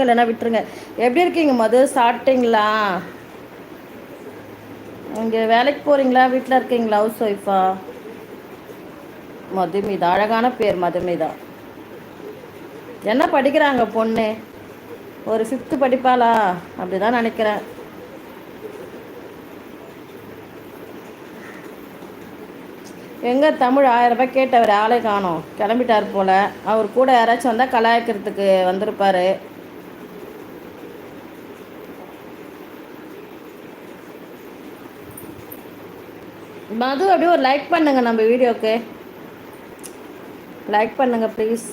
இல்லைன்னா விட்டுருங்க. எப்படி இருக்கீங்க மது? சாப்பிட்டீங்களா? இங்கே வேலைக்கு போகிறீங்களா, வீட்டில் இருக்கீங்களா? ஹவுஸ் ஒய்ஃபா? மதுமிதா, அழகான பேர் மதுமிதா. என்ன படிக்கிறாங்க பொண்ணு? ஒரு ஃபிஃப்த்து படிப்பாளா? அப்படிதான் நினைக்கிறேன். எங்கே தமிழ் 1000 ரூபாய் கேட்டவர் ஆளே காணோம், கிளம்பிட்டார் போல். அவர் கூட யாராச்சும் வந்தால் கலாய்க்கிறதுக்கு வந்திருப்பார். மது அப்படியே ஒரு லைக் பண்ணுங்க நம்ம வீடியோக்கு. லைக் பண்ணுங்க ப்ளீஸ்.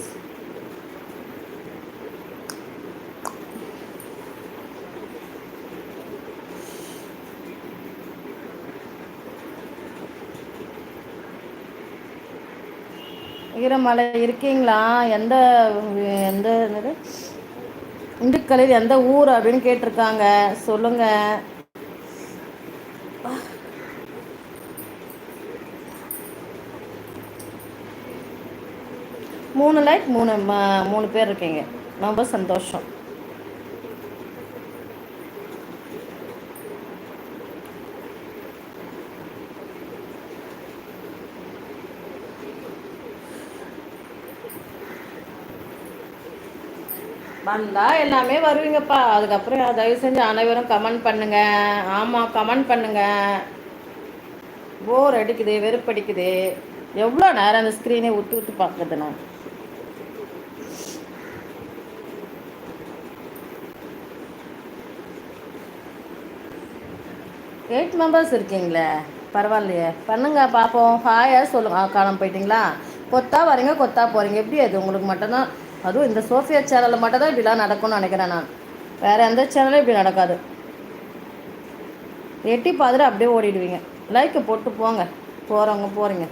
ஈரமலை இருக்கீங்களா? எந்த எந்த என்னது இந்துக்களில் எந்த ஊர் அப்படின்னு கேட்டிருக்காங்க, சொல்லுங்க. 3 லைக், 3 பேர் இருக்கீங்க, ரொம்ப சந்தோஷம். வந்தால் எல்லாமே வருவீங்கப்பா. அதுக்கப்புறம் தயவு செஞ்சு அனைவரும் கமெண்ட் பண்ணுங்க. ஆமாம், கமெண்ட் பண்ணுங்க. போர் அடிக்குது, வெறுப்படிக்குது. எவ்வளோ நேரம் அந்த ஸ்க்ரீனே விட்டு விட்டு பார்க்குறது நான். எயிட் மெம்பர்ஸ் இருக்கீங்களே, பரவாயில்லையே. பண்ணுங்க பார்ப்போம். ஹாயா சொல்லுங்க. காணாமல் போயிட்டீங்களா? கொத்தா வரீங்க, கொத்தா போகிறீங்க. எப்படி அது உங்களுக்கு மட்டும்தான்? அதுவும் இந்த சோஃபியா சேனலில் மட்டும்தான் இப்படிலாம் நடக்கும்னு நினைக்கிறேன் நான். வேறு எந்த சேனலும் இப்படி நடக்காது. எட்டி பார்த்துட்டு அப்படியே ஓடிடுவீங்க. லைக்கை போட்டு போங்க, போகிறவங்க போகிறீங்க.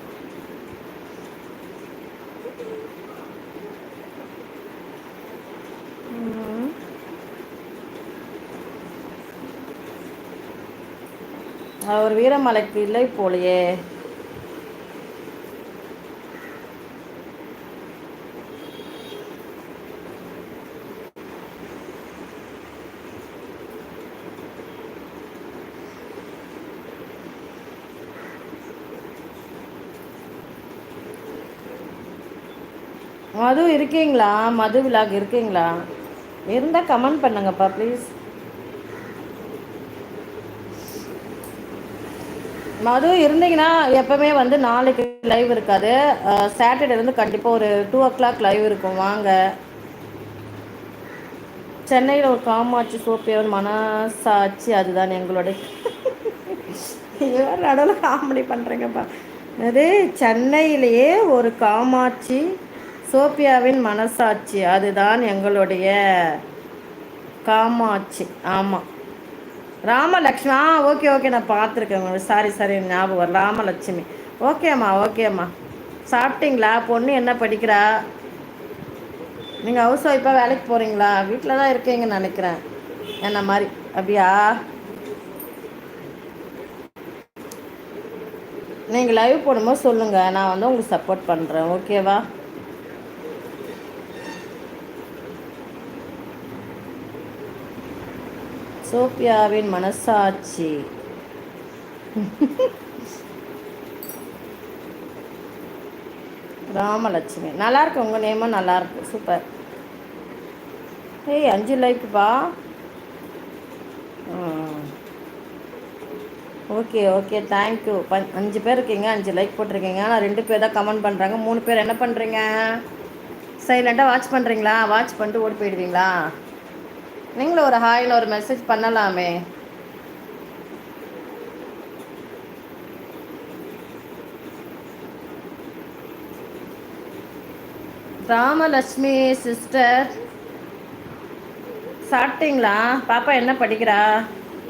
அவர் வீரமலைக்கு இல்லை போலையே. மது இருக்கீங்களா? மது விலாக் இருக்கீங்களா? இருந்தால் கமெண்ட் பண்ணுங்கப்பா ப்ளீஸ். மது இருந்தீங்கன்னா எப்பவுமே வந்து நாளைக்கு லைவ் இருக்காது. சாட்டர்டே வந்து கண்டிப்பாக ஒரு 2 o'clock லைவ் இருக்கும், வாங்க. சென்னையில் ஒரு காமாட்சி சோப்பியவன் மனசாட்சி, அதுதான் எங்களுடைய. நடுவில் காமெடி பண்ணுறேங்கப்பா. அது சென்னையிலேயே ஒரு காமாட்சி சோபியாவின் மனசாட்சி, அதுதான் எங்களுடைய காமாட்சி. ஆமாம், ராமலக்ஷ்மி. ஓகே ஓகே, நான் பார்த்துருக்கேன். சாரி சாரி, ஞாபகம் வரும். ராமலட்சுமி. ஓகேம்மா ஓகேம்மா. சாப்பிட்டீங்களா? பொண்ணு என்ன படிக்கிறா? நீங்கள் ஹவுஸ் ஒய்ஃபாக வேலைக்கு போகிறீங்களா? வீட்டில் தான் இருக்கீங்கன்னு நினைக்கிறேன், என்ன மாதிரி. அப்படியா? நீங்கள் லைவ் போடும்போது சொல்லுங்கள், நான் வந்து உங்களுக்கு சப்போர்ட் பண்ணுறேன், ஓகேவா? சோபியாவின் மனசாட்சி. ராமலட்சுமி, நல்லாயிருக்கு. உங்கள் நேமும் நல்லாயிருக்கு, சூப்பர். ஏய் 5 லைக்குப்பா. Okay okay, thank you. 5 பேர் இருக்கீங்க, 5 லைக் போட்டிருக்கீங்க. ஆனால் 2 பேர் தான் கமெண்ட் பண்ணுறாங்க. 3 பேர் என்ன பண்ணுறீங்க? சைலண்ட்டாக வாட்ச் பண்ணுறீங்களா? வாட்ச் பண்ணிட்டு ஓடி போயிடுவீங்களா? நீங்களும் ஒரு ஹாயில் ஒரு மெசேஜ் பண்ணலாமே. ராமலட்சுமி சிஸ்டர், சாப்பிட்டீங்களா? பாப்பா என்ன படிக்கிறா?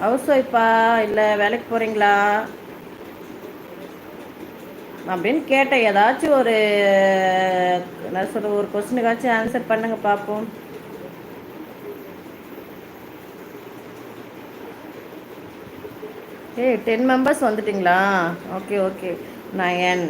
ஹவுஸ் ஒய்ஃபா இல்லை வேலைக்கு போகிறீங்களா அப்படின்னு கேட்டேன். ஏதாச்சும் ஒரு என்ன சொல்ற, ஒரு கொஸ்டினுக்காச்சும் ஆன்சர் பண்ணுங்க பார்ப்போம். ஏய் 10 மெம்பர்ஸ் வந்துட்டிங்களா? Okay okay. 9